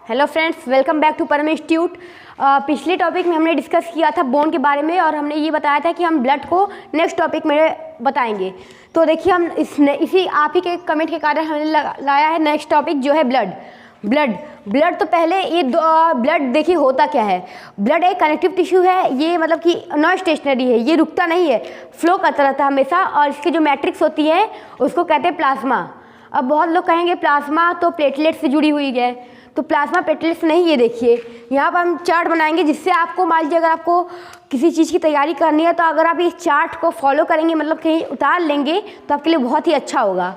Hello friends, welcome back to Param institute. पिछले टॉपिक में हमने डिस्कस किया था बोन के बारे में और हमने ये बताया था कि हम ब्लड को नेक्स्ट टॉपिक में बताएंगे। तो देखिए हम इसी आप ही के कमेंट के कारण हमने लाया है नेक्स्ट टॉपिक जो है ब्लड। तो पहले ये ब्लड देखिए होता क्या है। ब्लड एक कनेक्टिव टिश्यू है, ये मतलब कि नॉन स्टेशनरी है, ये रुकता नहीं है, फ्लो करता रहता है हमेशा। और इसकी जो मैट्रिक्स होती है उसको कहते हैं प्लाज्मा। अब बहुत लोग कहेंगे प्लाज्मा तो प्लेटलेट से जुड़ी हुई है, तो प्लाज्मा प्लेटलेट्स नहीं। ये देखिए यहाँ पर हम चार्ट बनाएंगे जिससे आपको मान लीजिए अगर आपको किसी चीज़ की तैयारी करनी है तो अगर आप इस चार्ट को फॉलो करेंगे, मतलब कहीं उतार लेंगे तो आपके लिए बहुत ही अच्छा होगा।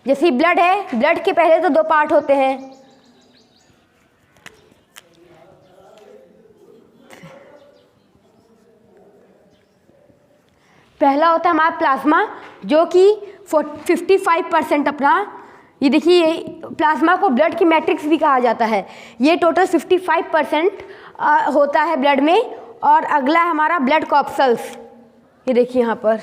जैसे ब्लड है, ब्लड के पहले तो दो पार्ट होते हैं। पहला होता है हमारा प्लाज्मा जो कि 55% अपना, ये देखिए प्लाज्मा को ब्लड की मैट्रिक्स भी कहा जाता है। ये टोटल 55% होता है ब्लड में। और अगला है हमारा ब्लड कॉर्पसल्स, ये देखिए यहाँ पर।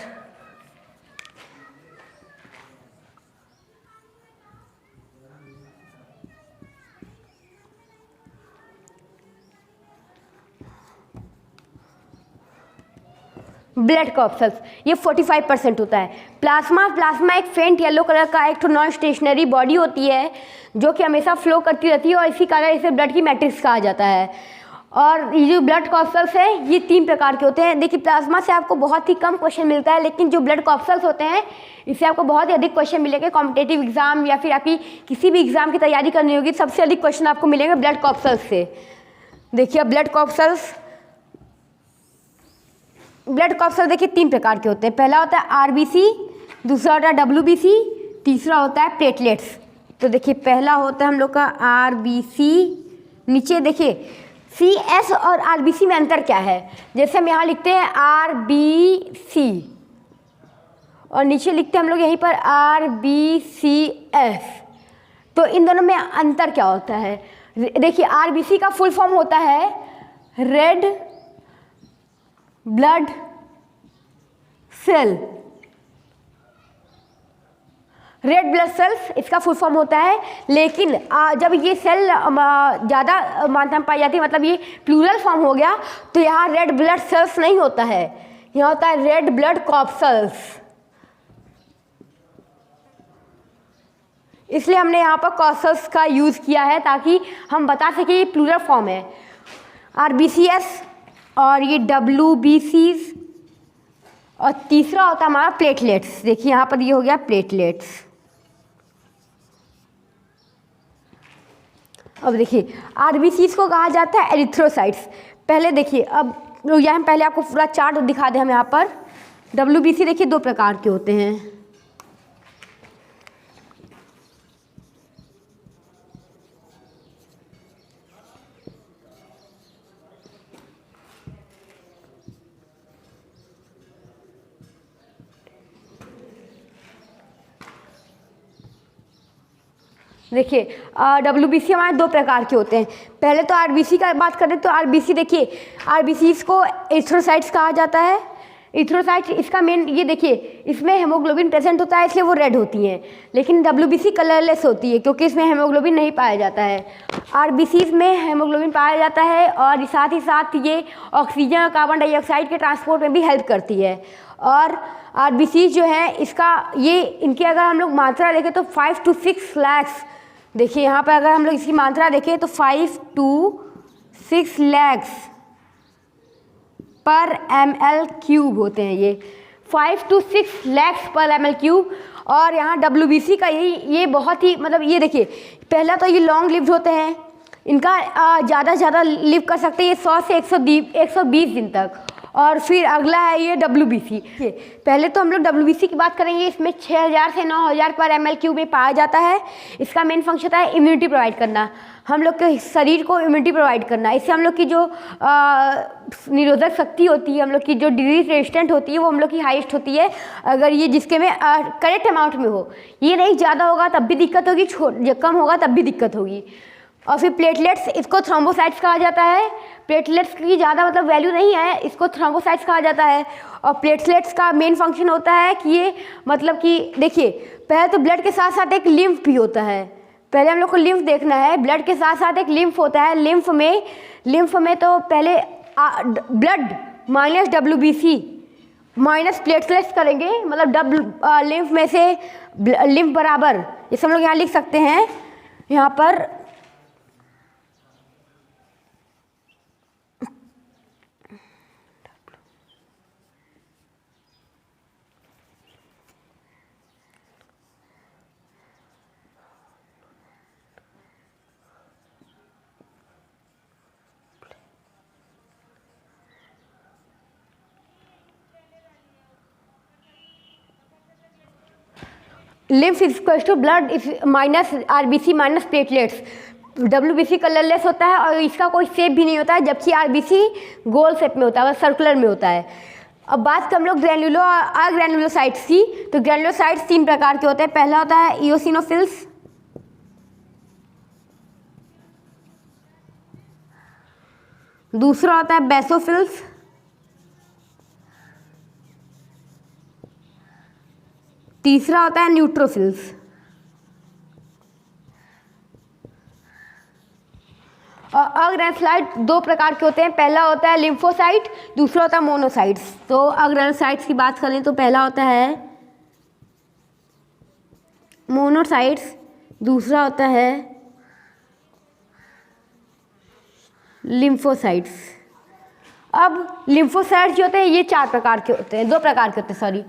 ब्लड कॉर्पसल्स ये 45% होता है। प्लाज्मा एक फेंट येलो कलर का एक तो नॉन स्टेशनरी बॉडी होती है जो कि हमेशा फ्लो करती रहती है और इसी कारण इसे ब्लड की मैट्रिक्स कहा जाता है। और ये जो ब्लड कॉर्पसल्स है ये 3 प्रकार के होते हैं। देखिए प्लाज्मा से आपको बहुत ही कम क्वेश्चन मिलता है, लेकिन जो ब्लड कॉर्पसल्स होते हैं इससे आपको बहुत ही अधिक क्वेश्चन मिलेंगे। कॉम्पिटेटिव एग्जाम या फिर आपकी किसी भी एग्जाम की तैयारी करनी होगी, सबसे अधिक क्वेश्चन आपको मिलेंगे ब्लड कॉर्पसल्स से। देखिए ब्लड कॉर्पसल्स देखिए 3 प्रकार के होते हैं। पहला होता है आरबीसी, दूसरा होता है डब्ल्यूबीसी, तीसरा होता है प्लेटलेट्स। तो देखिए पहला होता है हम लोग का आरबीसी। नीचे देखिए सीएस और आरबीसी में अंतर क्या है। जैसे हम यहाँ लिखते हैं आरबीसी और नीचे लिखते हैं हम लोग यहीं पर आरबीसीएस। तो इन दोनों में अंतर क्या होता है। देखिए आरबीसी का फुल फॉर्म होता है red blood cell. Red blood cells इसका फुल फॉर्म होता है, लेकिन जब ये सेल ज़्यादा मात्रा में पाई जाती है, मतलब ये प्लूरल फॉर्म हो गया, तो यहाँ रेड ब्लड सेल्स नहीं होता है, यहाँ होता है रेड ब्लड कॉर्पसल्स। इसलिए हमने यहाँ पर कॉर्पसल्स का यूज़ किया है ताकि हम बता सकें ये प्लूरल फॉर्म है। आरबीसीएस और ये डब्ल्यूबीसीज और तीसरा होता है हमारा प्लेटलेट्स। देखिए यहाँ पर ये हो गया प्लेटलेट्स। अब देखिए आरबीसीज को कहा जाता है एरिथ्रोसाइट्स। पहले देखिए अब यहाँ पहले आपको पूरा चार्ट दिखा दें हम यहाँ पर। डब्ल्यूबीसी देखिए 2 प्रकार के होते हैं। देखिए डब्ल्यूबीसी हमारे 2 प्रकार के होते हैं। पहले तो आरबीसी का बात करें तो आरबीसी देखिए आरबीसीज को एरिथ्रोसाइट्स कहा जाता है। एरिथ्रोसाइट्स इसका मेन, ये देखिए इसमें हेमोग्लोबिन प्रेजेंट होता है इसलिए वो रेड होती हैं, लेकिन डब्ल्यूबीसी कलरलेस होती है क्योंकि इसमें हेमोग्लोबिन नहीं पाया जाता है। आरबीसीज में हेमोग्लोबिन पाया जाता है और साथ ही साथ ये ऑक्सीजन और कार्बन डाइऑक्साइड के ट्रांसपोर्ट में भी हेल्प करती है। और आरबीसी जो है इसका ये इनकी अगर हम लोग मात्रा देखें तो 5 to 6 lakhs। देखिए यहाँ पर अगर हम लोग इसकी मात्रा देखें तो 5 to 6 lakhs पर ml³ होते हैं। ये 5 to 6 lakhs पर ml³। और यहाँ डब्ल्यूबीसी का ये बहुत ही मतलब ये देखिए पहला तो ये लॉन्ग लिव्ड होते हैं, इनका ज़्यादा से ज़्यादा लिव कर सकते हैं ये 100 से 120 दिन तक। और फिर अगला है ये डब्ल्यूबीसी। पहले तो हम लोग डब्ल्यूबीसी की बात करेंगे। इसमें 6000 से 9000 पर ml³ में पाया जाता है। इसका मेन फंक्शन होता है इम्यूनिटी प्रोवाइड करना, हम लोग के शरीर को इम्यूनिटी प्रोवाइड करना। इससे हम लोग की जो निरोधक शक्ति होती है, हम लोग की जो डिजीज रेजिस्टेंट होती है वो हम लोग की हाईएस्ट होती है अगर ये जिसके में करेक्ट अमाउंट में हो। ये नहीं ज़्यादा होगा तब भी दिक्कत होगी, कम होगा तब भी दिक्कत होगी। और फिर प्लेटलेट्स, इसको थ्रोम्बोसाइट्स कहा जाता है। प्लेटलेट्स की ज़्यादा मतलब वैल्यू नहीं है, इसको थ्रोम्बोसाइट्स कहा जाता है। और प्लेटलेट्स का मेन फंक्शन होता है कि ये मतलब कि देखिए पहले तो ब्लड के साथ साथ एक लिम्फ भी होता है। पहले हम लोग को लिम्फ देखना है। ब्लड के साथ साथ एक लिम्फ होता है। लिम्फ में तो पहले blood minus WBC minus platelets करेंगे, मतलब लिम्फ में से लिम्फ बराबर, जैसे हम लोग यहाँ लिख सकते हैं यहाँ पर lymph is equal to blood minus RBC minus platelets. WBC colourless होता है और इसका कोई शेप भी नहीं होता है, जबकि RBC गोल शेप में होता है, सर्कुलर में होता है। अब बात कर हम लोग ग्रैन्युलोसाइट्स की। तो ग्रैन्युलोसाइट्स 3 प्रकार के होते हैं। पहला होता है इओसिनोफिल्स, दूसरा होता है बेसोफिल्स, तीसरा होता है न्यूट्रोफिल्स। और अग्रेनुलोसाइट 2 प्रकार के होते हैं। पहला होता है लिम्फोसाइट, दूसरा होता है मोनोसाइट्स। तो अग्रेनुलोसाइट्स की बात करें तो पहला होता है मोनोसाइट्स, दूसरा होता है लिम्फोसाइट्स। अब लिम्फोसाइट्स जो होते हैं ये 4 प्रकार के होते हैं, 2 प्रकार के होते हैं, सॉरी।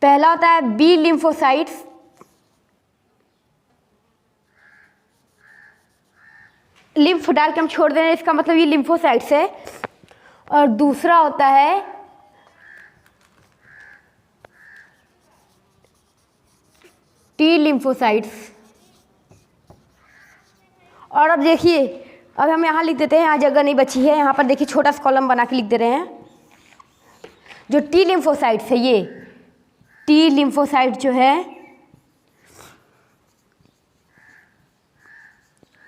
पहला होता है बी लिम्फोसाइट्स, लिम्फ डाल के हम छोड़ दे रहे हैं, इसका मतलब ये लिम्फोसाइट्स है। और दूसरा होता है टी लिम्फोसाइट्स। और अब देखिए, अब हम यहाँ लिख देते हैं, यहाँ जगह नहीं बची है, यहाँ पर देखिए छोटा सा कॉलम बना के लिख दे रहे हैं। जो टी लिम्फोसाइट्स है, ये टी लिम्फोसाइट जो है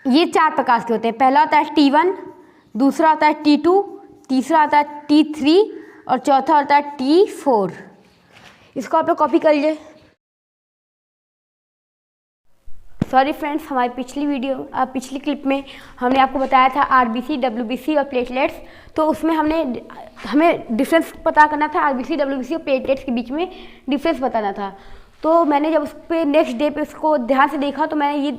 ये 4 प्रकार के होते हैं। पहला होता है T1, दूसरा होता है T2, तीसरा होता है T3 और चौथा होता है T4। इसको आप लोग कॉपी कर लीजिए। सॉरी फ्रेंड्स, हमारी पिछली क्लिप में हमने आपको बताया था RBC, WBC और प्लेटलेट्स। तो उसमें हमें डिफरेंस पता करना था, RBC, WBC और प्लेटलेट्स के बीच में डिफरेंस बताना था। तो मैंने जब उस पर नेक्स्ट डे पे उसको ध्यान से देखा तो मैंने ये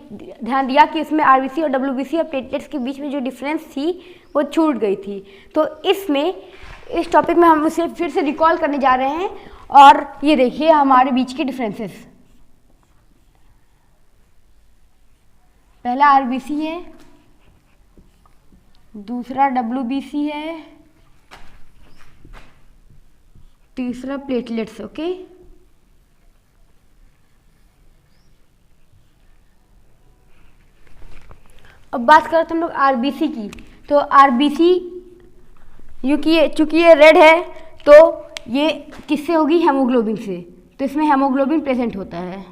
ध्यान दिया कि इसमें RBC और WBC और प्लेटलेट्स के बीच में जो डिफरेंस थी वो छूट गई थी। तो इस टॉपिक में हम उसे फिर से रिकॉल करने जा रहे हैं। और ये देखिए हमारे बीच के डिफरेंसेस। पहला RBC है, दूसरा WBC है, तीसरा प्लेटलेट्स। ओके, अब बात करते हम लोग RBC की। तो RBC चूंकि ये रेड है तो ये किससे होगी? हेमोग्लोबिन से। तो इसमें हेमोग्लोबिन प्रेजेंट होता है।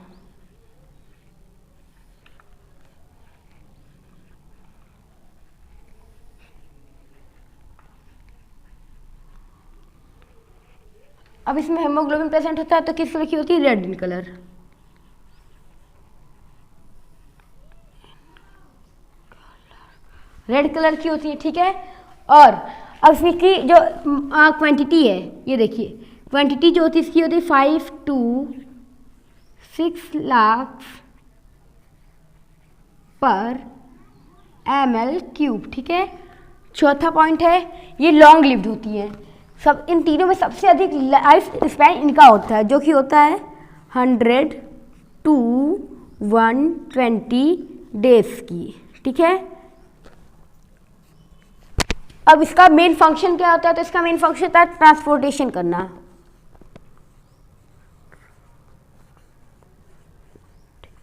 अब इसमें हेमोग्लोबिन प्रेजेंट होता है तो किस कलर की होती है? Red in colour. Red colour की होती है, ठीक है। और अब इसमें की जो क्वांटिटी है, ये देखिए क्वांटिटी जो होती है इसकी होती है 5 to 6 लाख पर ml³, ठीक है। चौथा पॉइंट है ये लॉन्ग लिव्ड होती है। सब इन तीनों में सबसे अधिक लाइफ स्पैन इनका होता है, जो कि होता है 100 to 120 डेज की, ठीक है। अब इसका मेन फंक्शन क्या होता है? तो इसका मेन फंक्शन होता है ट्रांसपोर्टेशन करना।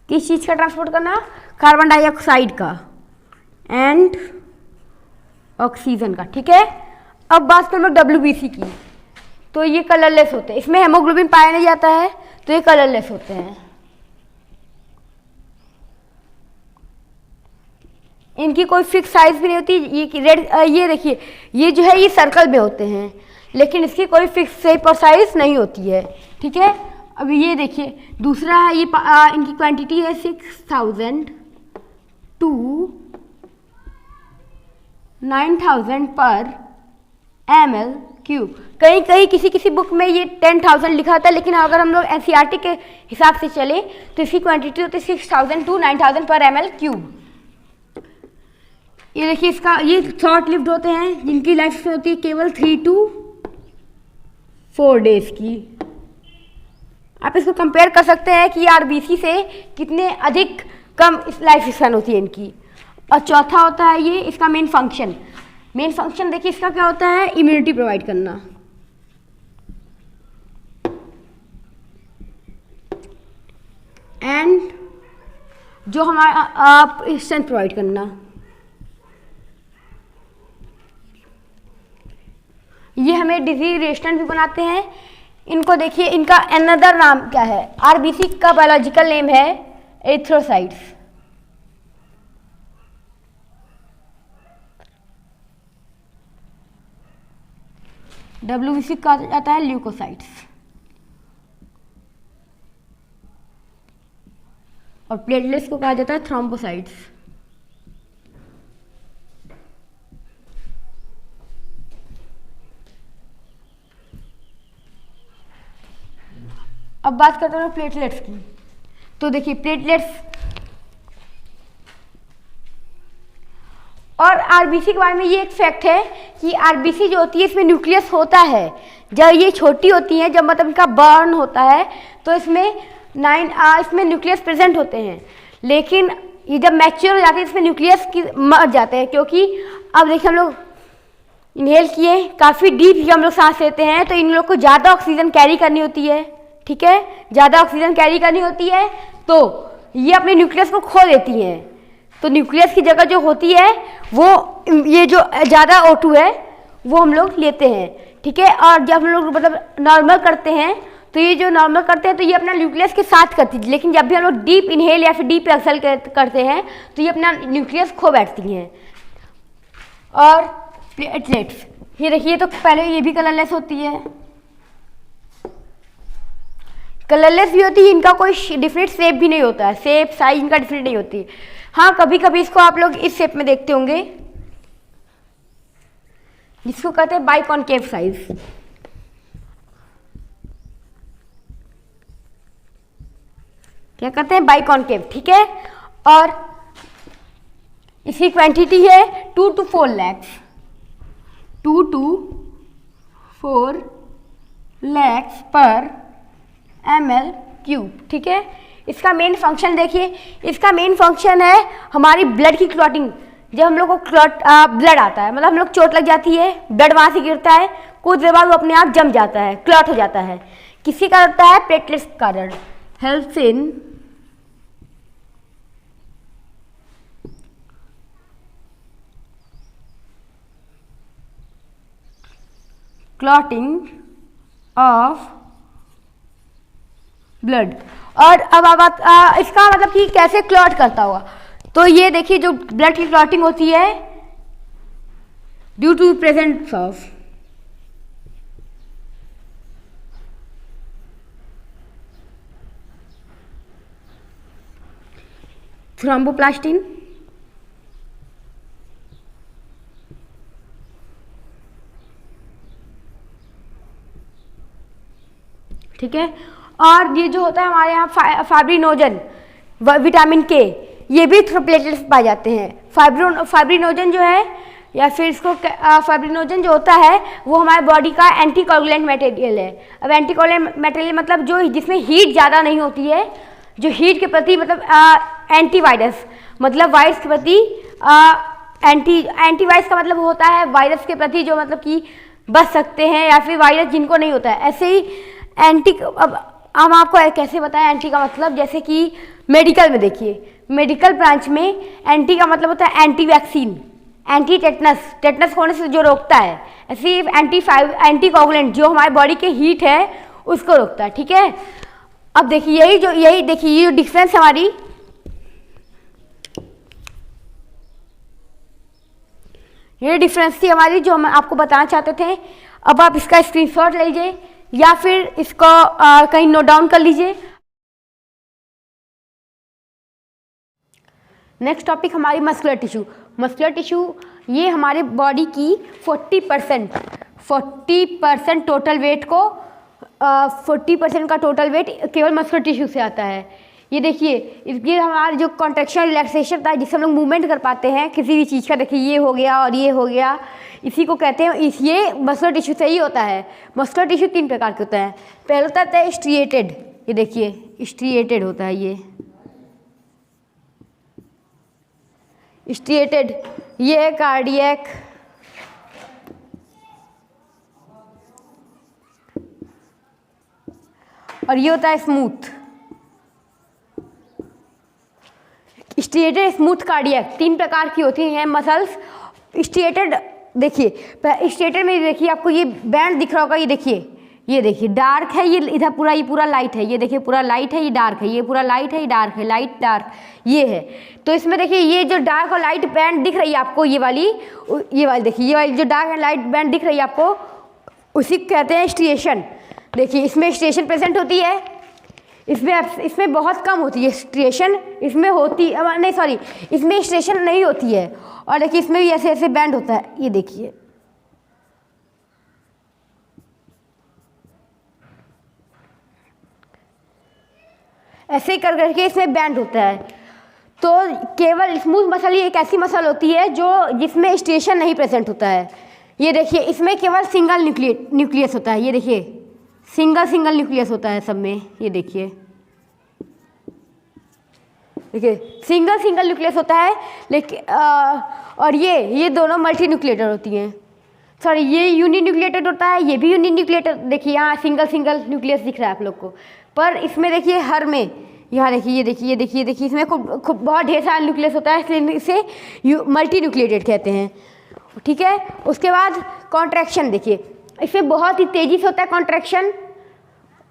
किस चीज का ट्रांसपोर्ट करना? कार्बन डाइऑक्साइड का एंड ऑक्सीजन का, ठीक है। अब बात करो WBC की। तो ये कलरलेस होते हैं, इसमें हेमोग्लोबिन पाया नहीं जाता है तो ये कलरलेस होते हैं। इनकी कोई फिक्स साइज भी नहीं होती। ये रेड, ये देखिए ये जो है ये सर्कल में होते हैं, लेकिन इसकी कोई फिक्स शेप और साइज नहीं होती है, ठीक है। अब ये देखिए दूसरा है, ये इनकी क्वांटिटी है 6000 to 9000 पर ml³ कहीं कहीं किसी किसी बुक में ये 10,000 लिखा था, लेकिन अगर हम लोग NCERT के हिसाब से चले तो इसकी क्वांटिटी होती है 6000 to 9000 पर ml³। ये देखिए इसका, ये शॉर्ट लिव्ड होते हैं जिनकी लाइफ होती है केवल 3 to 4 डेज की। आप इसको कंपेयर कर सकते हैं कि RBC से कितने अधिक कम लाइफ स्पैन होती है इनकी। और चौथा होता है ये इसका मेन फंक्शन देखिए इसका क्या होता है, इम्यूनिटी प्रोवाइड करना। एंड जो हमारा स्ट्रेंथ प्रोवाइड करना। ये हमें डिजीज रेजिस्टेंट भी बनाते हैं। इनको देखिए, इनका अनदर नाम क्या है, RBC का बायोलॉजिकल नेम है एरिथ्रोसाइट्स। WBC कहा जाता है ल्यूकोसाइट्स, और प्लेटलेट्स को कहा जाता है थ्रोम्बोसाइट्स। अब बात करते हैं प्लेटलेट्स की। तो देखिए प्लेटलेट्स और RBC के बारे में ये एक फैक्ट है कि RBC जो होती है इसमें न्यूक्लियस होता है। जब ये छोटी होती हैं, जब मतलब इनका बर्न होता है तो इसमें इसमें न्यूक्लियस प्रेजेंट होते हैं, लेकिन ये जब मैच्योर हो जाते हैं इसमें न्यूक्लियस मर जाते हैं। क्योंकि अब देखिए हम लोग इनहेल किए, काफ़ी डीप हम लोग सांस लेते हैं तो इन लोग को ज़्यादा ऑक्सीजन कैरी करनी होती है, ठीक है, ज़्यादा ऑक्सीजन कैरी करनी होती है तो ये अपने न्यूक्लियस को खो देती हैं। तो न्यूक्लियस की जगह जो होती है वो ये जो ज़्यादा O2 है वो हम लोग लेते हैं, ठीक है। और जब हम लोग मतलब नॉर्मल करते हैं तो ये जो नॉर्मल करते हैं तो ये अपना न्यूक्लियस के साथ करती है, लेकिन जब भी हम लोग डीप इनहेल या फिर डीप एक्सेल करते हैं तो ये अपना न्यूक्लियस खो बैठती हैं। और प्लेटलेट्स, ये देखिए, तो पहले ये भी कलरलेस होती है, कलरलेस भी होती है, इनका कोई डिफरेंट शेप भी नहीं होता है, शेप साइज इनका डिफरेंट नहीं होती। हाँ, कभी कभी इसको आप लोग इस शेप में देखते होंगे जिसको कहते हैं बाइकॉनकेव साइज। क्या कहते हैं, बाइकॉनकेव, ठीक है। और इसकी क्वांटिटी है 2 to 4 lakhs, 2 to 4 lakhs पर ml³, ठीक है। इसका मेन फंक्शन देखिए, इसका मेन फंक्शन है हमारी ब्लड की क्लॉटिंग। जब हम लोग को ब्लड आता है, मतलब हम लोग चोट लग जाती है, ब्लड वहाँ से गिरता है, कुछ देर बाद वो अपने आप जम जाता है, क्लॉट हो जाता है। किसी का होता है प्लेटलेट्स के कारण। Helps in clotting of blood. और अब इसका मतलब कि कैसे क्लॉट करता होगा, तो ये देखिए जो ब्लड की क्लॉटिंग होती है due to presence of thromboplastin, ठीक है। और ये जो होता है हमारे यहाँ फाइब्रिनोजन, विटामिन के, ये भी प्लेटलेट्स पाए जाते हैं। फाइब्रिनोजन जो है या फिर इसको फाइब्रिनोजन जो होता है वो हमारे बॉडी का एंटीकोगुलेंट मटेरियल है। अब एंटीकोगुलेंट मटेरियल मतलब जो जिसमें हीट ज़्यादा नहीं होती है, जो हीट के प्रति मतलब एंटीवायरस, मतलब वायरस के प्रति एंटीवायरस का मतलब होता है वायरस के प्रति जो मतलब कि बच सकते हैं, या फिर वायरस जिनको नहीं होता है। ऐसे ही एंटी, अब हम आपको कैसे बताएं एंटी का मतलब, जैसे कि मेडिकल में देखिए, मेडिकल ब्रांच में एंटी का मतलब होता है anti vaccine, anti tetanus, tetanus होने से जो रोकता है। ऐसे एंटीकोगुलेंट जो हमारी बॉडी के हीट है उसको रोकता है, ठीक है। अब देखिए यही देखिए ये डिफरेंस हमारी, ये डिफरेंस थी हमारी जो हम आपको बताना चाहते थे। अब आप इसका स्क्रीनशॉट लीजिए या फिर इसको कहीं नोट डाउन कर लीजिए। नेक्स्ट टॉपिक हमारी मस्कुलर टिश्यू। मस्कुलर टिश्यू ये हमारे बॉडी की 40% टोटल वेट को 40% का टोटल वेट केवल मस्कुलर टिश्यू से आता है। ये देखिए, ये हमारा जो कॉन्ट्रैक्शन रिलैक्सेशन होता है जिससे हम लोग मूवमेंट कर पाते हैं किसी भी चीज़ का, देखिए ये हो गया और ये हो गया, इसी को कहते हैं, ये मस्कुलर टिश्यू से ही होता है। मस्कुलर टिश्यू 3 प्रकार के होते हैं। पहला होता है स्ट्रिएटेड, ये देखिए स्ट्रिएटेड होता है, ये स्ट्रिएटेड, ये है कार्डियक, और ये होता है स्मूथ। स्ट्रिएटेड, स्मूथ, कार्डियक 3 प्रकार की होती हैं मसल्स। स्ट्रिएटेड देखिए, स्ट्रिएटेड में देखिए आपको ये बैंड दिख रहा होगा, ये देखिए डार्क है, ये इधर पूरा, ये पूरा लाइट है, ये देखिए पूरा लाइट है, ये डार्क है, ये पूरा लाइट है, ये डार्क है, लाइट डार्क ये है। तो इसमें देखिए ये जो डार्क और लाइट बैंड दिख रही है आपको, ये वाली देखिए, ये वाली जो डार्क एंड लाइट बैंड दिख रही है आपको, उसी को कहते हैं स्ट्रिएशन। देखिए इसमें स्ट्रिएशन प्रेजेंट होती है, इसमें बहुत कम होती है स्ट्रिएशन, इसमें होती नहीं, सॉरी, इसमें स्ट्रिएशन नहीं होती है। और देखिए इसमें भी ऐसे ऐसे बैंड होता है, ये देखिए, ऐसे कर करके इसमें बैंड होता है। तो केवल स्मूथ मसल ही एक ऐसी मसल होती है जो जिसमें स्ट्रिएशन नहीं प्रेजेंट होता है। ये देखिए इसमें केवल सिंगल न्यूक्लियस होता है, ये देखिए सिंगल न्यूक्लियस होता है सब में, ये देखिए सिंगल न्यूक्लियस होता है। लेकिन और ये दोनों मल्टी न्यूक्लिएटेड होती हैं, सॉरी ये यूनि न्यूक्लिएटेड होता है, ये भी यूनि न्यूक्लिएटेड। देखिए यहाँ सिंगल न्यूक्लियस दिख रहा है आप लोग को, पर इसमें देखिए हर में, यहाँ देखिए ये देखिए इसमें खूब बहुत ढेर सारा न्यूक्लियस होता है, इसलिए इसे मल्टी न्यूक्लिएटेड कहते हैं, ठीक है। उसके बाद कॉन्ट्रैक्शन, देखिए इसमें बहुत ही तेज़ी से होता है कॉन्ट्रैक्शन,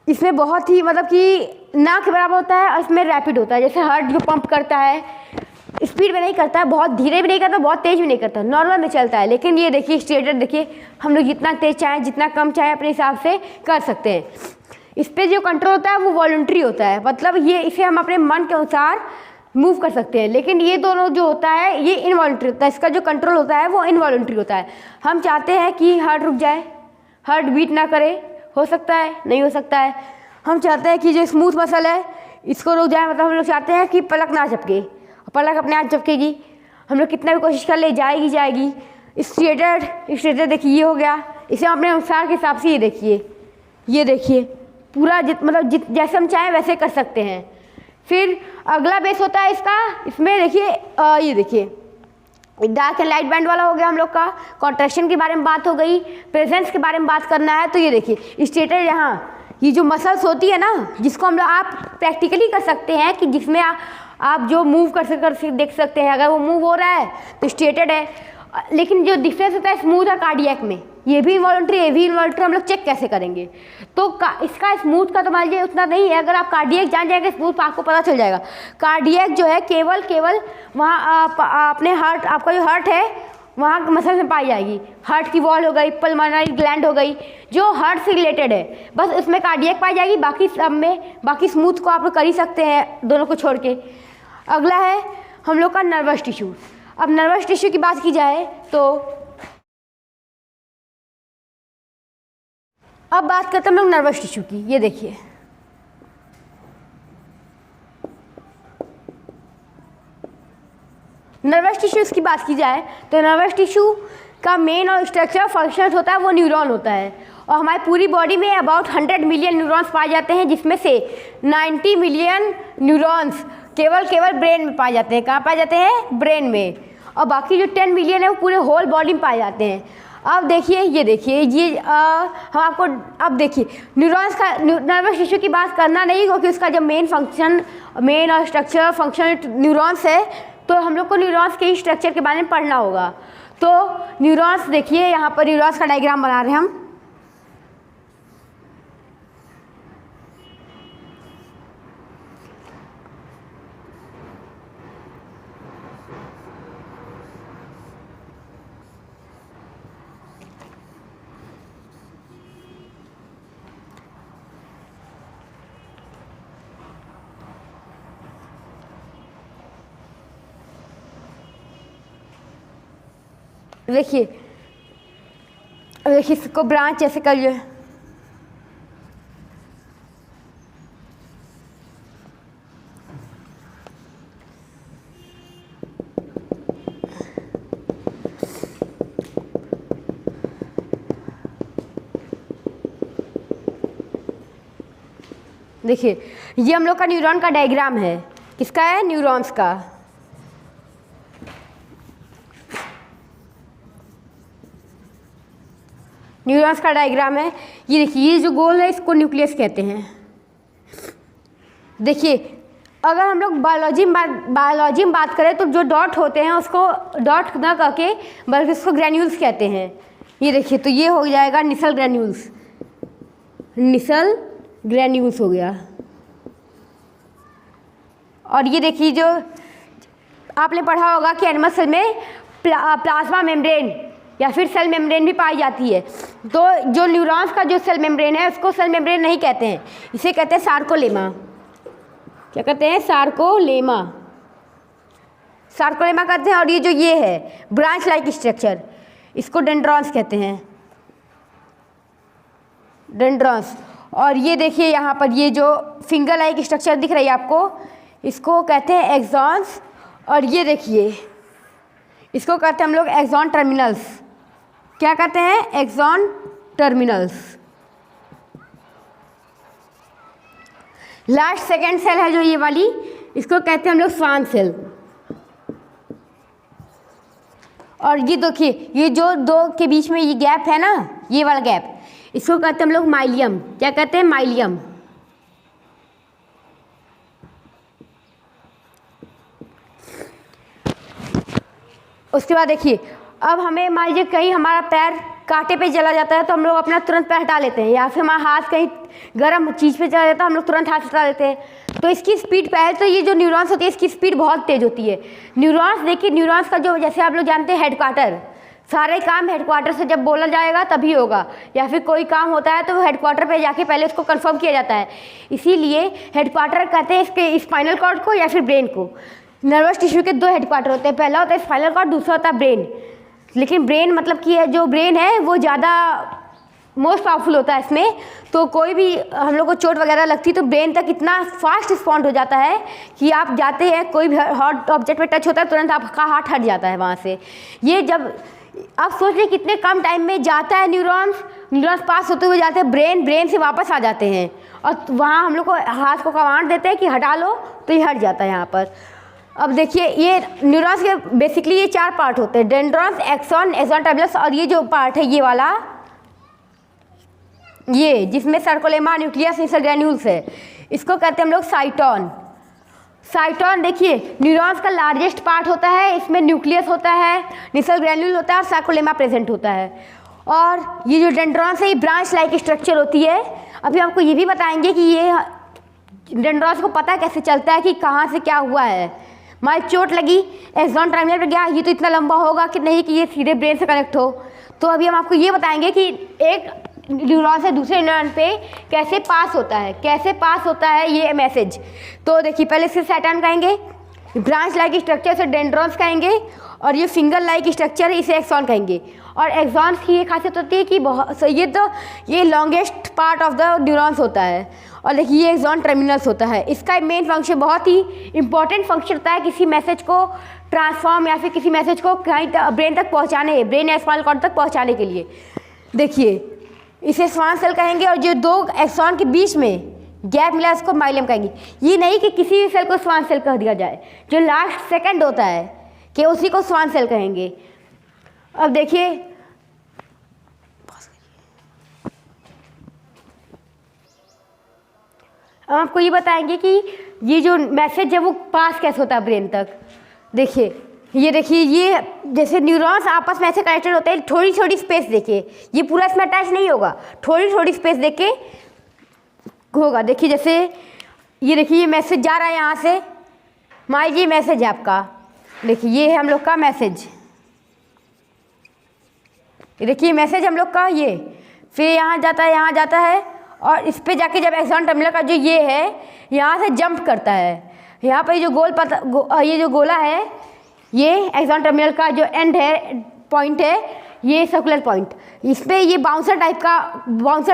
इसमें बहुत ही मतलब कि ना के बराबर होता है, और इसमें रैपिड होता है। जैसे हार्ट जो पंप करता है, स्पीड में नहीं करता है, बहुत धीरे भी नहीं करता, बहुत तेज़ भी नहीं करता, नॉर्मल में चलता है। लेकिन ये देखिए स्ट्रिएटेड, देखिए हम लोग जितना तेज़ चाहें जितना कम चाहें अपने हिसाब से कर सकते हैं। इस पर जो कंट्रोल होता है वो वॉलंटरी होता है, मतलब ये इसे हम अपने मन के अनुसार मूव कर सकते हैं। लेकिन ये दोनों जो होता है ये इनवॉलंटरी होता है, इसका जो कंट्रोल होता है वो इनवॉलंटरी होता है। हम चाहते हैं कि हार्ट रुक जाए, हार्ट बीट ना करे, हो सकता है, नहीं हो सकता है। हम चाहते हैं कि जो स्मूथ मसल है इसको रुक जाए, मतलब हम लोग चाहते हैं कि पलक ना झपके, पलक अपने आप झपकेगी, हम लोग कितना भी कोशिश कर ले जाएगी। स्ट्रिएटेड देखिए ये हो गया, इसे हम अपने अनुसार के हिसाब से ये देखिए पूरा जैसे हम चाहें वैसे कर सकते हैं। फिर अगला बेस होता है इसका, इसमें देखिए ये देखिए डार्क एंड लाइट बैंड वाला हो गया हम लोग का। कॉन्ट्रैक्शन के बारे में बात हो गई, प्रेजेंस के बारे में बात करना है तो ये देखिए स्ट्रिएटेड, यहाँ ये जो मसल्स होती है ना, जिसको हम लोग आप प्रैक्टिकली कर सकते हैं कि जिसमें आप जो मूव कर देख सकते हैं, अगर वो मूव हो रहा है तो स्ट्रिएटेड है। लेकिन जो डिफरेंस होता है स्मूथ और कार्डियक में, ये भी इनवॉलंटरी, ये भी इनवॉलंटरी, हम लोग चेक कैसे करेंगे? तो इसका स्मूथ का तो मान लीजिए उतना नहीं है, अगर आप कार्डियक जान जाएंगे स्मूथ आपको पता चल जाएगा। कार्डियक जो है केवल वहाँ अपने हार्ट, आपका जो हार्ट है वहाँ मसल में पाई जाएगी, हार्ट की वॉल हो गई, पल्मोनरी ग्लैंड हो गई, जो हार्ट से रिलेटेड है, बस उसमें कार्डियक पाई जाएगी। बाकी सब में, बाकी स्मूथ को आप लोग कर ही सकते हैं दोनों को छोड़ के। अगला है हम लोग का नर्वस टिश्यू। अब नर्वस टिश्यू की बात की जाए तो अब बात करते हैं हम लोग नर्वस टिश्यू की। ये देखिए नर्वस टिश्यूज़ की बात की जाए तो नर्वस टिश्यू का मेन और स्ट्रक्चर फंक्शन होता है वो न्यूरॉन होता है। और हमारी पूरी बॉडी में अबाउट 100 मिलियन न्यूरॉन्स पाए जाते हैं, जिसमें से 90 मिलियन न्यूरॉन्स केवल ब्रेन में पाए जाते हैं। कहाँ पाए जाते हैं? ब्रेन में। और बाकी जो 10 मिलियन है वो पूरे होल बॉडी में पाए जाते हैं। अब देखिए ये हम आपको अब देखिए न्यूरॉन्स का, नर्वस टिश्यू की बात करना नहीं, क्योंकि उसका जब मेन और स्ट्रक्चर फंक्शन न्यूरॉन्स है, तो हम लोग को न्यूरॉन्स के ही स्ट्रक्चर के बारे में पढ़ना होगा। तो न्यूरॉन्स देखिए, यहाँ पर न्यूरॉन्स का डायग्राम बना रहे हैं हम। देखिए देखिए इसको ब्रांच ऐसे करिए। देखिए ये हम लोग का न्यूरॉन का डायग्राम है। किसका है? न्यूरॉन्स का। न्यूरॉन्स का डायग्राम है। ये देखिए, ये जो गोल है इसको न्यूक्लियस कहते हैं। देखिए अगर हम लोग बायोलॉजी में बात करें तो जो डॉट होते हैं उसको डॉट ना करके बल्कि उसको ग्रैन्यूल्स कहते हैं। ये देखिए, तो ये हो जाएगा निसल ग्रैन्यूल्स। निसल ग्रैन्यूल्स हो गया। और ये देखिए, जो आपने पढ़ा होगा कि एनिमल सेल में प्लाज्मा मेम्ब्रेन या फिर सेल मेम्ब्रेन भी पाई जाती है। तो जो न्यूरॉन्स का जो सेल मेम्ब्रेन है उसको सेल मेम्ब्रेन नहीं कहते हैं, इसे कहते हैं सार्कोलेमा। क्या कहते हैं? सार्कोलेमा। सार्कोलेमा कहते हैं। और ये जो ये है ब्रांच लाइक स्ट्रक्चर, इसको डेंड्रॉन्स कहते हैं। डेंड्रॉन्स। और ये देखिए यहाँ पर ये जो फिंगर लाइक स्ट्रक्चर दिख रही है आपको, इसको कहते हैं एक्सॉन्स। और ये देखिए इसको कहते हैं हम लोग एक्सॉन टर्मिनल्स। क्या कहते हैं? Axon terminals. Last second cell है जो ये वाली, इसको कहते हैं हम लोग स्वान सेल। और ये देखिए, ये जो दो के बीच में ये गैप है ना, ये वाला गैप, इसको कहते हैं हम लोग माइलियम। क्या कहते हैं? माइलियम। उसके बाद देखिए, अब हमें मान लीजिए कहीं हमारा पैर कांटे पे चला जाता है तो हम लोग अपना तुरंत पैर हटा लेते हैं, या फिर हमारा हाथ कहीं गर्म चीज़ पे चला जाता है हम लोग तुरंत हाथ हटा लेते हैं। तो इसकी स्पीड पहले तो ये जो न्यूरॉन्स होती है इसकी स्पीड बहुत तेज़ होती है। न्यूरॉन्स देखिए, न्यूरॉन्स का जो जैसे आप लोग जानते हैं हेडक्वार्टर, सारे काम हेडक्वार्टर से जब बोला जाएगा तभी होगा, या फिर कोई काम होता है तो वो हेडक्वार्टर पे जाके पहले उसको कंफर्म किया जाता है। इसीलिए हेडक्वार्टर कहते हैं इसके स्पाइनल कॉर्ड को या फिर ब्रेन को। नर्वस टिश्यू के दो हेडक्वार्टर होते हैं, पहला होता है स्पाइनल कॉर्ड, दूसरा होता है ब्रेन। लेकिन ब्रेन मतलब कि जो ब्रेन है वो ज़्यादा मोस्ट पावरफुल होता है इसमें। तो कोई भी हम लोग को चोट वगैरह लगती है तो ब्रेन तक इतना फास्ट रिस्पॉन्ड हो जाता है कि आप जाते हैं कोई भी हॉट ऑब्जेक्ट पे टच होता है तुरंत आपका हाथ हट जाता है वहाँ से। ये जब आप सोच लें कितने कम टाइम में जाता है न्यूरॉन्स पास होते हुए जाते हैं ब्रेन से वापस आ जाते हैं, और वहाँ हम लोग को हाथ को कमांड देते हैं कि हटा लो तो ये हट जाता है यहाँ पर। अब देखिए, ये न्यूरॉन्स के बेसिकली ये चार पार्ट होते हैं, डेंड्रॉन्स, एक्सॉन, एक्सॉन टर्मिनल्स, और ये जो पार्ट है ये वाला, ये जिसमें सर्कोलेमा, न्यूक्लियस, निसल ग्रैन्यूल्स है, इसको कहते हैं हम लोग साइटोन। साइटोन देखिए न्यूरॉन्स का लार्जेस्ट पार्ट होता है, इसमें न्यूक्लियस होता है, निसल ग्रैन्यूल होता है और सर्कोलेमा प्रेजेंट होता है। और ये जो डेंड्रॉन्स है ये ब्रांच लाइक स्ट्रक्चर होती है। अभी आपको ये भी बताएंगे कि ये डेंड्रॉन्स को पता कैसे चलता है कि कहाँ से क्या हुआ है। मारी चोट लगी, एक्सॉन टर्मिनल पर गया, ये तो इतना लंबा होगा कि नहीं कि ये सीधे ब्रेन से कनेक्ट हो। तो अभी हम आपको ये बताएंगे कि एक न्यूरॉन से दूसरे न्यूरॉन पे कैसे पास होता है ये मैसेज। तो देखिए, पहले से साइटोन कहेंगे, ब्रांच लाइक स्ट्रक्चर से डेंड्रॉन्स कहेंगे, और ये फिंगर लाइक स्ट्रक्चर इसे एक्सॉन कहेंगे। और एक्सॉन्स की ये खासियत होती है कि ये longest part of the neurons होता है। और देखिए ये एक्सॉन टर्मिनल्स होता है। इसका मेन फंक्शन बहुत ही इंपॉर्टेंट फंक्शन होता है किसी मैसेज को ट्रांसफॉर्म या फिर किसी मैसेज को कहीं ब्रेन तक पहुँचाने, ब्रेन या स्पाइनल कॉर्ड तक पहुँचाने के लिए। देखिए इसे स्वान सेल कहेंगे, और जो दो एक्सॉन के बीच में गैप मिला उसको माइलियम कहेंगे। ये नहीं कि किसी भी सेल को स्वान सेल कह दिया जाए, जो लास्ट सेकंड होता है कि उसी को स्वान सेल कहेंगे। अब देखिए, अब आपको ये बताएंगे कि ये जो मैसेज है वो पास कैसे होता है ब्रेन तक। देखिए ये जैसे न्यूरॉन्स आपस में ऐसे कनेक्टेड होते हैं, थोड़ी थोड़ी स्पेस देखिए, ये पूरा इसमें अटैच नहीं होगा, थोड़ी थोड़ी स्पेस देख के होगा। देखिए जैसे ये देखिए, ये मैसेज जा रहा है यहाँ से, मान लीजिए मैसेज है आपका, देखिए ये है हम लोग का मैसेज, ये देखिए मैसेज हम लोग का, ये फिर यहाँ जाता है और इस पे जाके जब एक्सॉन टर्मिनल का जो ये है यहाँ से जंप करता है, यहाँ पर जो ये जो गोला है ये एक्सॉन टर्मिनल का जो एंड है, पॉइंट है, ये सर्कुलर पॉइंट, इस पर ये बाउंसर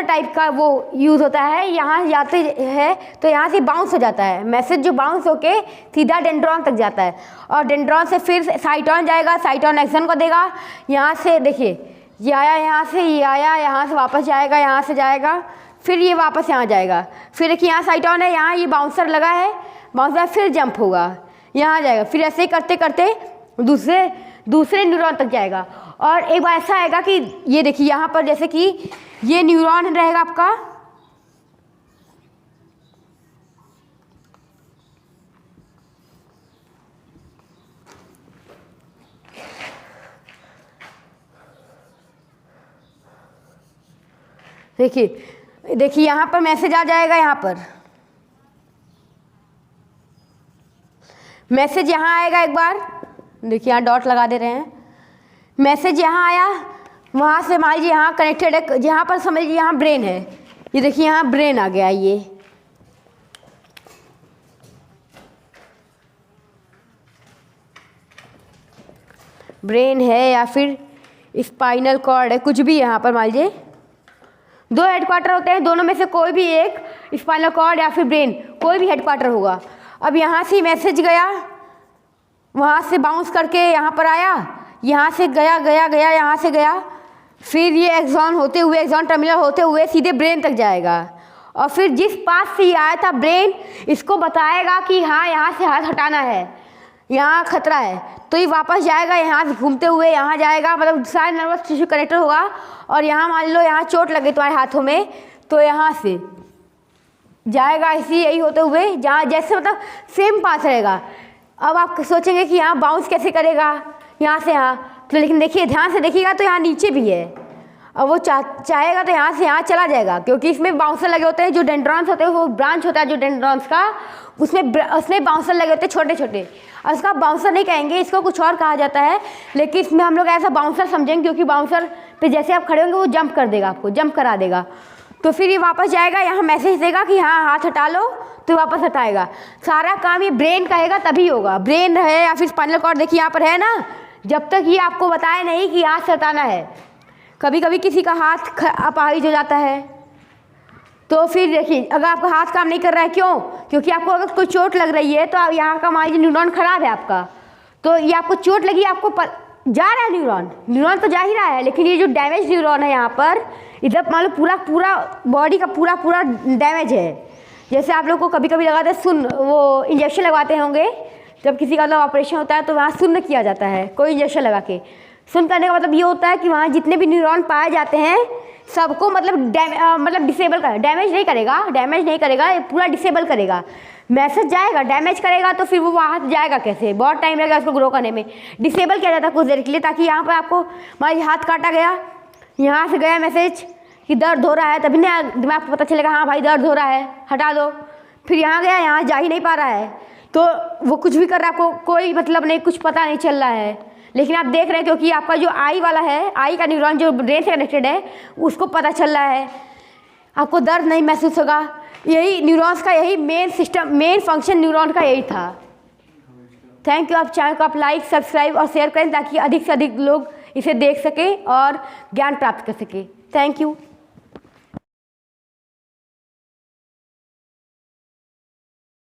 टाइप का वो यूज़ होता है। यहाँ जाते हैं तो यहाँ से बाउंस हो जाता है मैसेज, जो बाउंस होके सीधा डेंड्रॉन तक जाता है और डेंड्रॉन से फिर साइटोन जाएगा, साइटोन एक्सन को देगा। यहाँ से देखिए ये आया, यहाँ से ये आया, यहाँ से वापस जाएगा, यहाँ से जाएगा, फिर ये वापस यहाँ जाएगा। फिर देखिए यहाँ साइटोन है, यहाँ ये बाउंसर लगा है, बाउंसर फिर जंप होगा, यहाँ जाएगा, फिर ऐसे ही करते करते दूसरे न्यूरॉन तक जाएगा। और एक बार ऐसा आएगा कि ये देखिए यहाँ पर जैसे कि ये न्यूरॉन रहेगा आपका, देखिए यहाँ पर मैसेज आ जाएगा, यहाँ पर मैसेज यहाँ आएगा। एक बार देखिए यहाँ डॉट लगा दे रहे हैं, मैसेज यहाँ आया, वहाँ से मान लीजिए यहाँ कनेक्टेड है, जहाँ पर समझिए यहाँ ब्रेन है, ये देखिए यहाँ ब्रेन आ गया, ये ब्रेन है या फिर स्पाइनल कॉर्ड है, कुछ भी। यहाँ पर मान लीजिए 2 हेडक्वार्टर होते हैं, दोनों में से कोई भी एक, स्पाइनल कॉर्ड या फिर ब्रेन, कोई भी हेडक्वार्टर होगा। अब यहाँ से मैसेज गया, वहाँ से बाउंस करके यहाँ पर आया, यहाँ से गया, यहाँ से गया, फिर ये एक्सॉन होते हुए, एक्सॉन टर्मिनल होते हुए सीधे ब्रेन तक जाएगा। और फिर जिस पास से ये आया था ब्रेन, इसको बताएगा कि हाँ यहाँ से हाथ हटाना है, यहाँ खतरा है, तो ये वापस जाएगा, यहाँ से घूमते हुए यहाँ जाएगा, मतलब सारे नर्वस टिश्यू कनेक्टर होगा। और यहाँ मान लो यहाँ चोट लगे तुम्हारे हाथों में, तो यहाँ से जाएगा ऐसे यही होते हुए, जहाँ जैसे मतलब सेम पास रहेगा। अब आप सोचेंगे कि यहाँ बाउंस कैसे करेगा यहाँ से यहाँ, तो लेकिन देखिए ध्यान से देखिएगा तो यहाँ नीचे भी है, अब वो चाहेगा तो यहाँ से यहाँ चला जाएगा, क्योंकि इसमें बाउंसर लगे होते हैं, जो डेंड्रॉन्स होते हैं, वो ब्रांच होता है जो डेंड्रॉन्स का, उसमें बाउंसर लगे होते हैं छोटे छोटे। और इसका बाउंसर नहीं कहेंगे, इसको कुछ और कहा जाता है, लेकिन इसमें हम लोग ऐसा बाउंसर समझेंगे, क्योंकि बाउंसर पे जैसे आप खड़े होंगे वो जंप कर देगा, आपको जंप करा देगा। तो फिर ये वापस जाएगा, यहाँ मैसेज देगा कि हाँ हाथ हटा लो, तो वापस हटाएगा। सारा काम ये ब्रेन कहेगा तभी होगा, ब्रेन है या फिर स्पाइनल कॉर्ड, देखिए यहाँ पर है ना, जब तक ये आपको बताए नहीं कि हाथ हटाना है। कभी कभी किसी का हाथ अपाहिज हो जाता है, तो फिर देखिए अगर आपका हाथ काम नहीं कर रहा है, क्यों? क्योंकि आपको अगर कोई चोट लग रही है, तो आप यहाँ का मान लीजिए न्यूरॉन खराब है आपका, तो ये आपको चोट लगी, आपको जा रहा है न्यूरॉन तो जा ही रहा है, लेकिन ये जो डैमेज न्यूरॉन है यहाँ पर, इधर मान लो पूरा बॉडी का पूरा डैमेज है। जैसे आप लोग को कभी कभी लगाते हैं सुन्न, वो इंजेक्शन लगवाते होंगे, जब किसी का ऑपरेशन होता है तो वहाँ सुन्न किया जाता है, कोई इंजेक्शन लगा के। सुन्न करने का मतलब ये होता है कि वहाँ जितने भी न्यूरॉन पाए जाते हैं सबको मतलब डिसेबल कर, डैमेज नहीं करेगा, पूरा डिसेबल करेगा। मैसेज जाएगा, डैमेज करेगा तो फिर वो वहाँ जाएगा कैसे, बहुत टाइम लगेगा उसको ग्रो करने में। डिसेबल किया जाता है कुछ देर के लिए, ताकि यहाँ पर आपको मान हाथ काटा गया, यहाँ से गया मैसेज कि दर्द हो रहा है, तभी ना दिमाग को पता चलेगा हाँ भाई दर्द हो रहा है, हटा दो। फिर यहाँ गया, यहाँ जा ही नहीं पा रहा है, तो वो कुछ भी कर रहा है, आपको कोई मतलब नहीं, कुछ पता नहीं चल रहा है। लेकिन आप देख रहे हैं क्योंकि आपका जो आई वाला है, आई का न्यूरॉन जो ब्रेन से कनेक्टेड है, उसको पता चल रहा है, आपको दर्द नहीं महसूस होगा। यही न्यूरॉन्स का यही मेन फंक्शन न्यूरॉन का यही था। Thank you. आप चैनल को आप लाइक, सब्सक्राइब और शेयर करें, ताकि अधिक से अधिक लोग इसे देख सकें और ज्ञान प्राप्त कर सकें। Thank you.